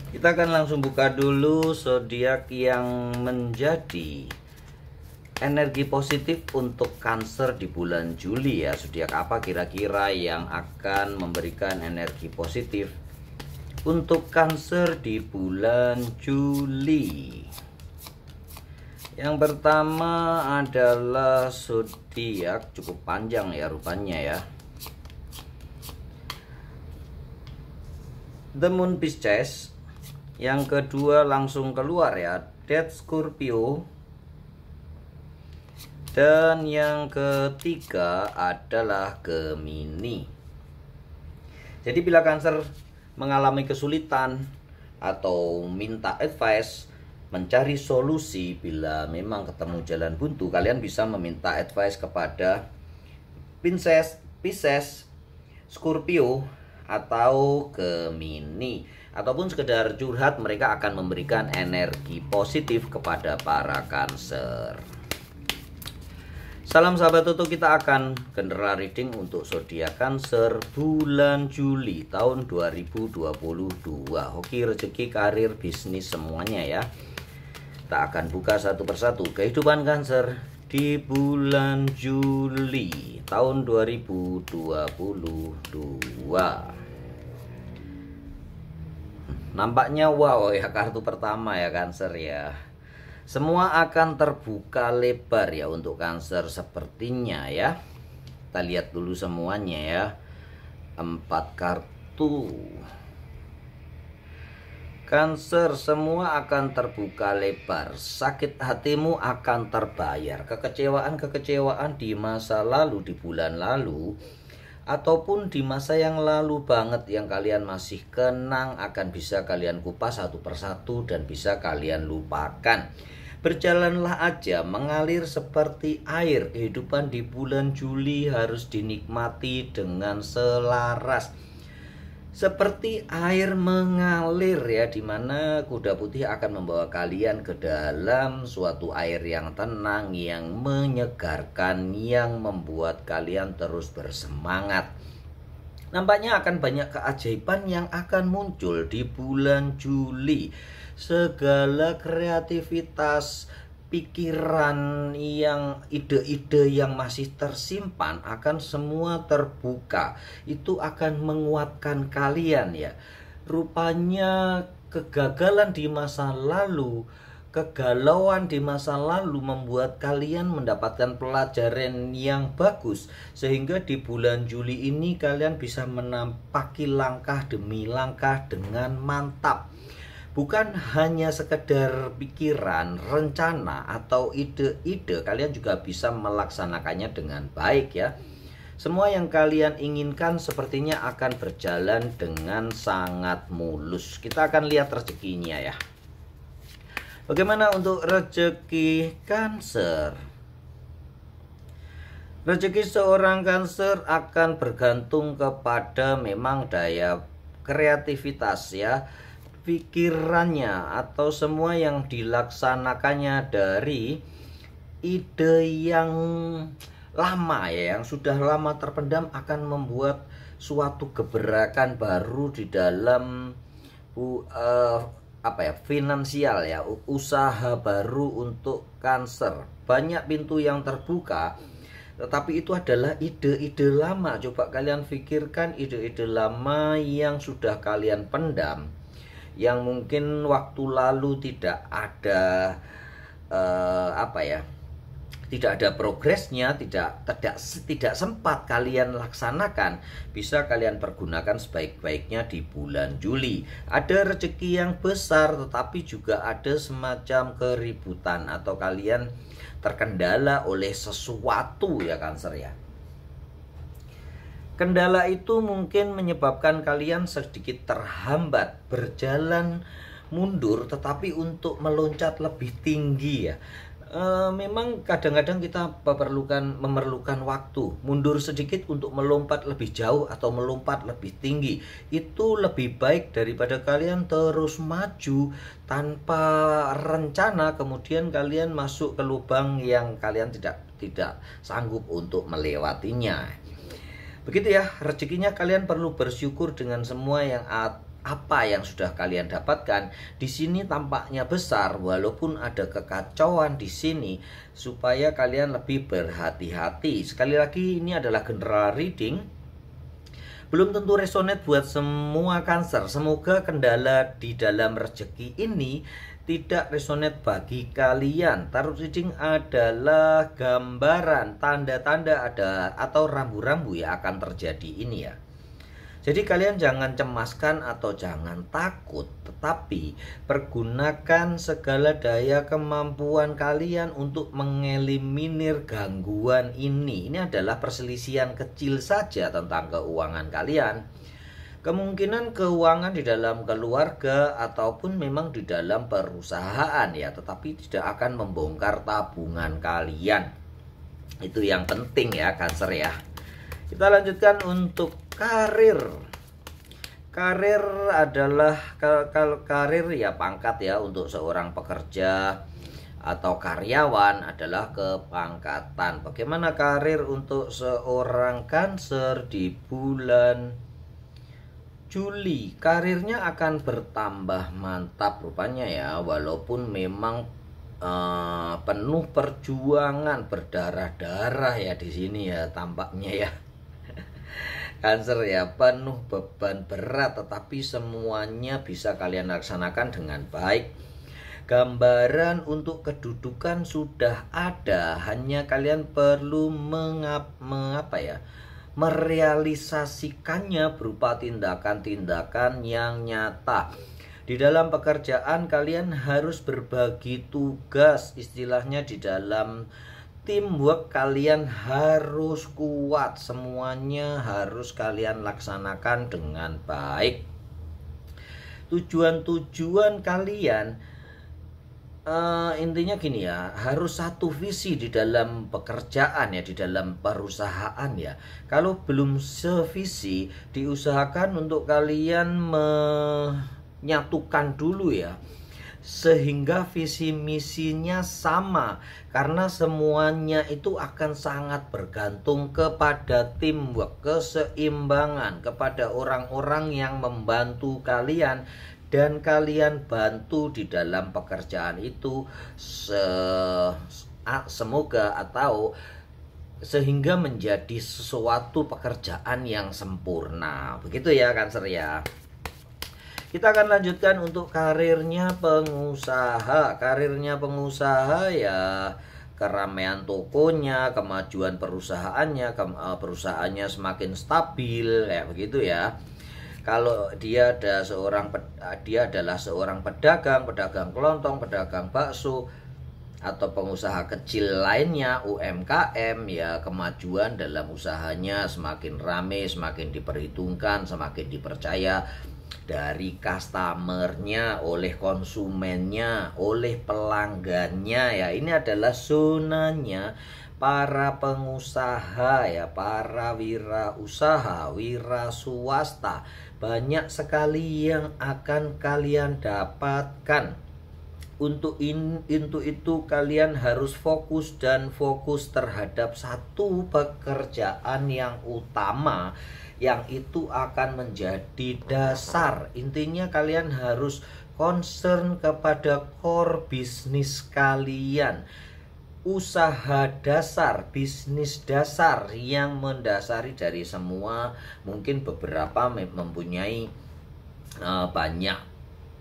Kita akan langsung buka dulu zodiak yang menjadi energi positif untuk Cancer di bulan Juli ya. Zodiak apa kira-kira yang akan memberikan energi positif untuk Cancer di bulan Juli? Yang pertama adalah zodiak, cukup panjang ya rupanya ya. The Moon Pisces. Yang kedua langsung keluar ya, Death Scorpio. Dan yang ketiga adalah Gemini. Jadi bila Cancer mengalami kesulitan atau minta advice, mencari solusi, bila memang ketemu jalan buntu, kalian bisa meminta advice kepada Pisces, Scorpio, atau Gemini. Ataupun sekedar curhat, mereka akan memberikan energi positif kepada para Cancer. Salam sahabat Toto, kita akan general reading untuk zodiak Cancer bulan Juli tahun 2022. Hoki, rezeki, karir, bisnis semuanya ya. Kita akan buka satu persatu kehidupan Cancer di bulan Juli tahun 2022. Nampaknya wow ya, kartu pertama ya Cancer ya. Semua akan terbuka lebar ya untuk Cancer sepertinya ya. Kita lihat dulu semuanya ya. 4 kartu. Cancer, semua akan terbuka lebar. Sakit hatimu akan terbayar. Kekecewaan-kekecewaan di masa lalu, di bulan lalu, ataupun di masa yang lalu banget yang kalian masih kenang, akan bisa kalian kupas satu persatu dan bisa kalian lupakan. Berjalanlah aja, mengalir seperti air. Kehidupan di bulan Juli harus dinikmati dengan selaras. Seperti air mengalir ya, dimana kuda putih akan membawa kalian ke dalam suatu air yang tenang, yang menyegarkan, yang membuat kalian terus bersemangat. Nampaknya akan banyak keajaiban yang akan muncul di bulan Juli. Segala kreativitas, pikiran, yang ide-ide yang masih tersimpan akan semua terbuka. Itu akan menguatkan kalian ya. Rupanya kegagalan di masa lalu, kegalauan di masa lalu membuat kalian mendapatkan pelajaran yang bagus, sehingga di bulan Juli ini kalian bisa menampaki langkah demi langkah dengan mantap. Bukan hanya sekedar pikiran, rencana, atau ide-ide, kalian juga bisa melaksanakannya dengan baik ya. Semua yang kalian inginkan sepertinya akan berjalan dengan sangat mulus. Kita akan lihat rezekinya ya. Bagaimana untuk rezeki Cancer? Rezeki seorang Cancer akan bergantung kepada memang daya kreativitas ya, pikirannya, atau semua yang dilaksanakannya dari ide yang lama ya, yang sudah lama terpendam, akan membuat suatu gebrakan baru di dalam finansial ya, usaha baru untuk Cancer. Banyak pintu yang terbuka, tetapi itu adalah ide-ide lama. Coba kalian pikirkan ide-ide lama yang sudah kalian pendam, yang mungkin waktu lalu tidak ada tidak ada progresnya, tidak sempat kalian laksanakan, bisa kalian pergunakan sebaik-baiknya di bulan Juli. Ada rezeki yang besar, tetapi juga ada semacam keributan atau kalian terkendala oleh sesuatu ya Cancer ya. Kendala itu mungkin menyebabkan kalian sedikit terhambat, berjalan mundur, tetapi untuk meloncat lebih tinggi ya. Memang kadang-kadang kita memerlukan waktu, mundur sedikit untuk melompat lebih jauh atau melompat lebih tinggi. Itu lebih baik daripada kalian terus maju tanpa rencana, kemudian kalian masuk ke lubang yang kalian tidak sanggup untuk melewatinya. Begitu ya, rezekinya kalian perlu bersyukur dengan semua yang apa yang sudah kalian dapatkan. Di sini tampaknya besar walaupun ada kekacauan di sini, supaya kalian lebih berhati-hati. Sekali lagi, ini adalah general reading, belum tentu resonate buat semua Cancer. Semoga kendala di dalam rezeki ini tidak resonate bagi kalian. Tarot reading adalah gambaran, tanda-tanda ada atau rambu-rambu yang akan terjadi ini ya. Jadi kalian jangan cemaskan atau jangan takut, tetapi pergunakan segala daya kemampuan kalian untuk mengeliminir gangguan ini. Ini adalah perselisihan kecil saja tentang keuangan kalian. Kemungkinan keuangan di dalam keluarga ataupun memang di dalam perusahaan ya, tetapi tidak akan membongkar tabungan kalian. Itu yang penting ya Cancer ya. Kita lanjutkan untuk karir. Karir adalah kalau karir ya pangkat ya, untuk seorang pekerja atau karyawan adalah kepangkatan. Bagaimana karir untuk seorang Cancer di bulan Juli? Karirnya akan bertambah mantap rupanya ya, walaupun memang penuh perjuangan, berdarah-darah ya di sini ya tampaknya ya. Cancer ya, penuh beban berat, tetapi semuanya bisa kalian laksanakan dengan baik. Gambaran untuk kedudukan sudah ada, hanya kalian perlu merealisasikannya berupa tindakan-tindakan yang nyata. Di dalam pekerjaan kalian harus berbagi tugas, istilahnya di dalam teamwork kalian harus kuat, semuanya harus kalian laksanakan dengan baik. Tujuan-tujuan kalian intinya gini ya, harus satu visi di dalam pekerjaan ya, di dalam perusahaan ya. Kalau belum sevisi, diusahakan untuk kalian menyatukan dulu ya, sehingga visi misinya sama, karena semuanya itu akan sangat bergantung kepada teamwork, keseimbangan, kepada orang-orang yang membantu kalian dan kalian bantu di dalam pekerjaan itu semoga atau sehingga menjadi sesuatu pekerjaan yang sempurna. Begitu ya Cancer ya. Kita akan lanjutkan untuk karirnya pengusaha. Karirnya pengusaha ya, keramaian tokonya, kemajuan perusahaannya, perusahaannya semakin stabil kayak begitu ya. Kalau dia adalah seorang pedagang kelontong, pedagang bakso, atau pengusaha kecil lainnya, UMKM ya, kemajuan dalam usahanya semakin ramai, semakin diperhitungkan, semakin dipercaya dari customernya, oleh konsumennya, oleh pelanggannya ya. Ini adalah zonanya para pengusaha ya, para wirausaha, wira swasta. Banyak sekali yang akan kalian dapatkan. Untuk itu kalian harus fokus terhadap satu pekerjaan yang utama, yang itu akan menjadi dasar. Intinya kalian harus concern kepada core bisnis kalian, usaha dasar, bisnis dasar yang mendasari dari semua. Mungkin beberapa mempunyai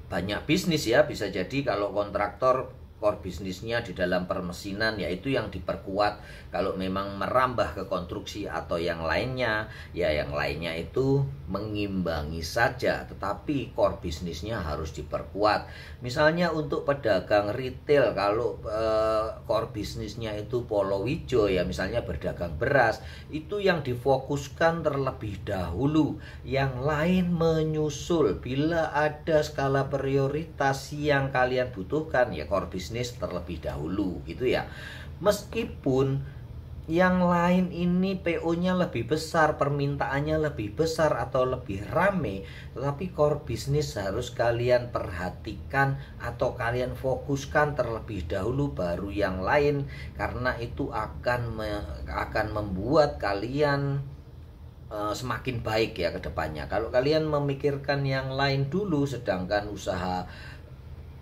banyak bisnis ya, bisa jadi kalau kontraktor core bisnisnya di dalam permesinan, yaitu yang diperkuat. Kalau memang merambah ke konstruksi atau yang lainnya, ya yang lainnya itu mengimbangi saja, tetapi core bisnisnya harus diperkuat. Misalnya untuk pedagang retail, kalau core bisnisnya itu Polowijo ya, misalnya berdagang beras, itu yang difokuskan terlebih dahulu, yang lain menyusul. Bila ada skala prioritas yang kalian butuhkan, ya core bisnis terlebih dahulu gitu ya. Meskipun yang lain ini PO-nya lebih besar, permintaannya lebih besar atau lebih rame, tetapi core bisnis harus kalian perhatikan atau kalian fokuskan terlebih dahulu baru yang lain, karena itu akan membuat kalian semakin baik ya ke depannya. Kalau kalian memikirkan yang lain dulu, sedangkan usaha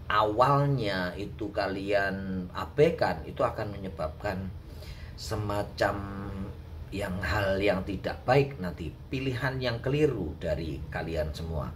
awalnya itu kalian abaikan, itu akan menyebabkan semacam hal yang tidak baik nanti, pilihan yang keliru dari kalian semua.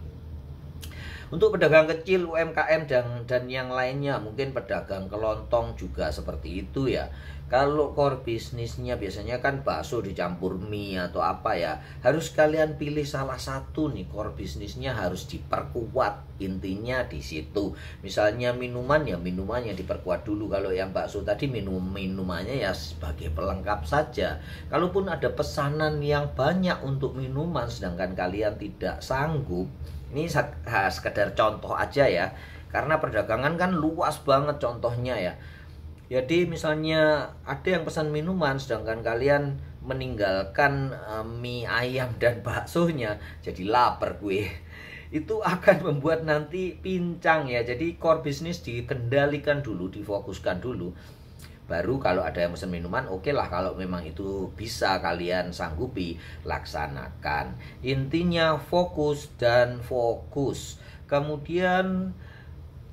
Untuk pedagang kecil, UMKM dan yang lainnya, mungkin pedagang kelontong juga seperti itu ya. Kalau core bisnisnya biasanya kan bakso dicampur mie atau apa ya, harus kalian pilih salah satu nih, core bisnisnya harus diperkuat, intinya di situ. Misalnya minuman ya minumannya diperkuat dulu. Kalau yang bakso tadi minumannya ya sebagai pelengkap saja. Kalaupun ada pesanan yang banyak untuk minuman sedangkan kalian tidak sanggup, ini sekedar contoh aja ya, karena perdagangan kan luas banget contohnya ya. Jadi misalnya ada yang pesan minuman sedangkan kalian meninggalkan mie ayam dan baksonya, jadi lapar gue. Itu akan membuat nanti pincang ya. Jadi core bisnis dikendalikan dulu, difokuskan dulu. Baru kalau ada yang pesan minuman, oke lah, kalau memang itu bisa kalian sanggupi, laksanakan. Intinya fokus dan fokus. Kemudian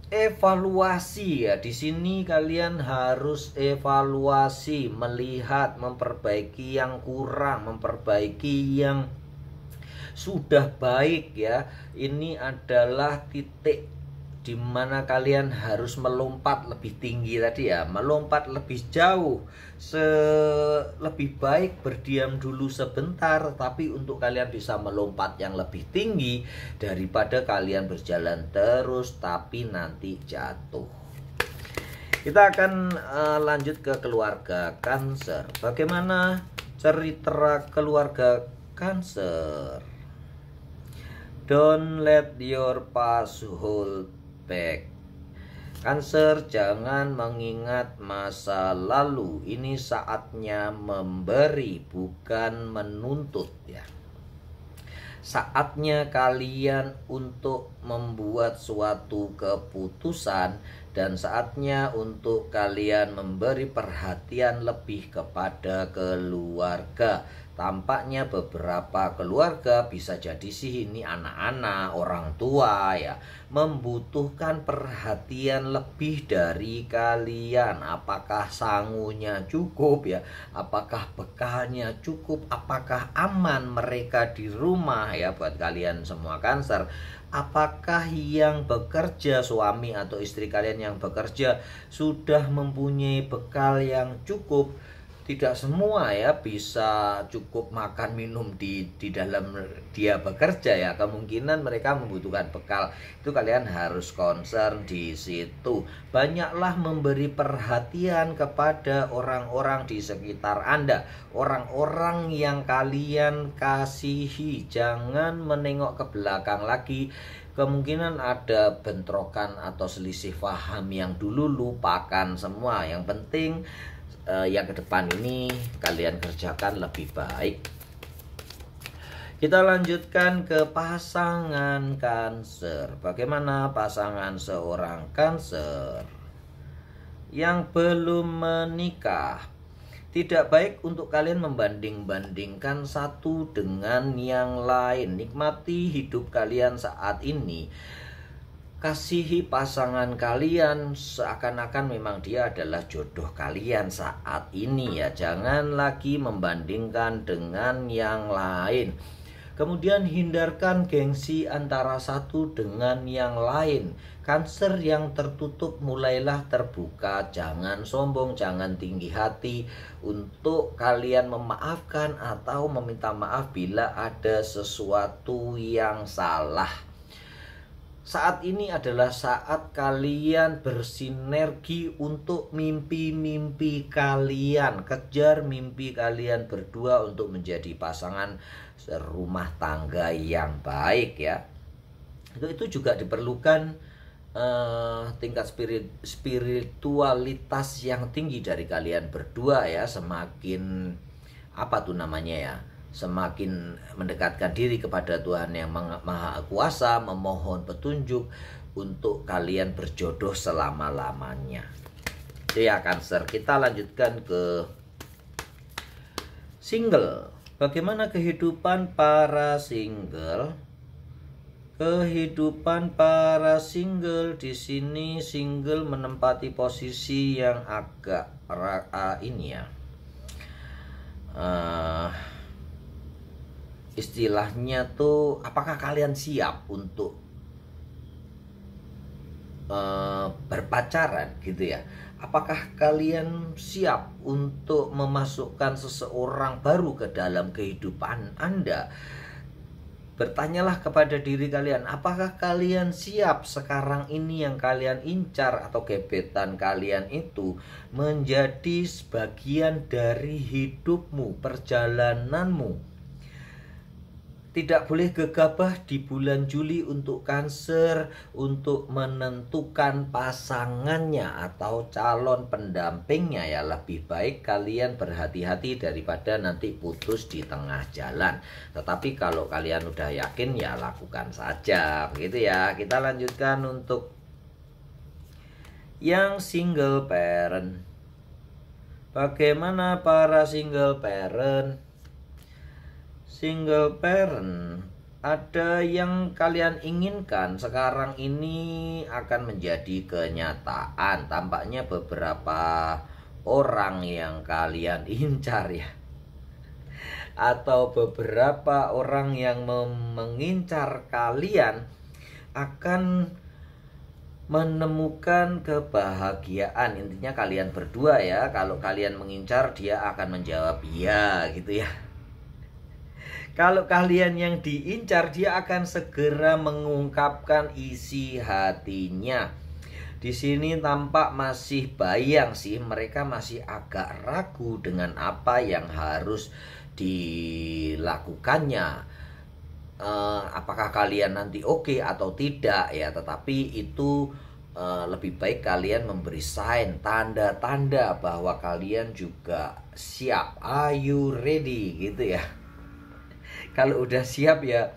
evaluasi ya. Di sini kalian harus evaluasi, melihat, memperbaiki yang kurang, memperbaiki yang sudah baik ya. Ini adalah titik di mana kalian harus melompat lebih tinggi tadi ya, melompat lebih jauh. Lebih baik berdiam dulu sebentar, tapi untuk kalian bisa melompat yang lebih tinggi daripada kalian berjalan terus tapi nanti jatuh. Kita akan lanjut ke keluarga Cancer. Bagaimana cerita keluarga Cancer? Don't let your past hold back. Cancer, jangan mengingat masa lalu. Ini saatnya memberi, bukan menuntut ya. Saatnya kalian untuk membuat suatu keputusan, dan saatnya untuk kalian memberi perhatian lebih kepada keluarga. Tampaknya beberapa keluarga, bisa jadi sih ini anak-anak, orang tua ya, membutuhkan perhatian lebih dari kalian. Apakah sangunya cukup ya? Apakah bekalnya cukup? Apakah aman mereka di rumah ya buat kalian semua Cancer? Apakah yang bekerja, suami atau istri kalian yang bekerja, sudah mempunyai bekal yang cukup? Tidak semua ya bisa cukup makan minum di dalam dia bekerja ya. Kemungkinan mereka membutuhkan bekal. Itu kalian harus concern di situ. Banyaklah memberi perhatian kepada orang-orang di sekitar Anda, orang-orang yang kalian kasihi. Jangan menengok ke belakang lagi. Kemungkinan ada bentrokan atau selisih paham yang dulu, lupakan semua. Yang penting yang ke depan ini kalian kerjakan lebih baik. Kita lanjutkan ke pasangan Cancer. Bagaimana pasangan seorang Cancer yang belum menikah? Tidak baik untuk kalian membanding-bandingkan satu dengan yang lain. Nikmati hidup kalian saat ini. Kasihi pasangan kalian seakan-akan memang dia adalah jodoh kalian saat ini ya. Jangan lagi membandingkan dengan yang lain. Kemudian hindarkan gengsi antara satu dengan yang lain. Cancer yang tertutup mulailah terbuka. Jangan sombong, jangan tinggi hati untuk kalian memaafkan atau meminta maaf bila ada sesuatu yang salah. Saat ini adalah saat kalian bersinergi untuk mimpi-mimpi kalian. Kejar mimpi kalian berdua untuk menjadi pasangan rumah tangga yang baik ya. Itu juga diperlukan tingkat spiritualitas yang tinggi dari kalian berdua ya. Semakin semakin mendekatkan diri kepada Tuhan yang Maha Kuasa, memohon petunjuk untuk kalian berjodoh selama-lamanya. Itu ya Cancer. Kita lanjutkan ke single. Bagaimana kehidupan para single? Kehidupan para single di sini, single menempati posisi yang agak ini ya. Istilahnya tuh, apakah kalian siap untuk berpacaran gitu ya? Apakah kalian siap untuk memasukkan seseorang baru ke dalam kehidupan Anda? Bertanyalah kepada diri kalian, apakah kalian siap sekarang ini yang kalian incar atau gebetan kalian itu menjadi sebagian dari hidupmu, perjalananmu? Tidak boleh gegabah di bulan Juli untuk Cancer untuk menentukan pasangannya atau calon pendampingnya ya. Lebih baik kalian berhati-hati daripada nanti putus di tengah jalan. Tetapi kalau kalian udah yakin ya lakukan saja, begitu ya. Kita lanjutkan untuk yang single parent. Bagaimana para single parent? Single parent, ada yang kalian inginkan sekarang ini akan menjadi kenyataan. Tampaknya beberapa orang yang kalian incar ya, atau beberapa orang yang mengincar kalian akan menemukan kebahagiaan. Intinya kalian berdua ya, kalau kalian mengincar dia akan menjawab iya gitu ya. Kalau kalian yang diincar, dia akan segera mengungkapkan isi hatinya. Di sini tampak masih bayang sih, mereka masih agak ragu dengan apa yang harus dilakukannya. Apakah kalian nanti oke atau tidak ya, tetapi itu lebih baik kalian memberi sign, tanda-tanda bahwa kalian juga siap. Are you ready gitu ya. Kalau udah siap ya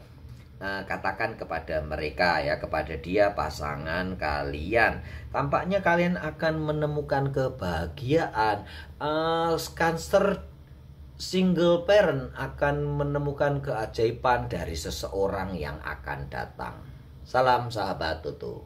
katakan kepada mereka ya, kepada dia pasangan kalian. Tampaknya kalian akan menemukan kebahagiaan. Cancer single parent akan menemukan keajaiban dari seseorang yang akan datang. Salam sahabat Tutu.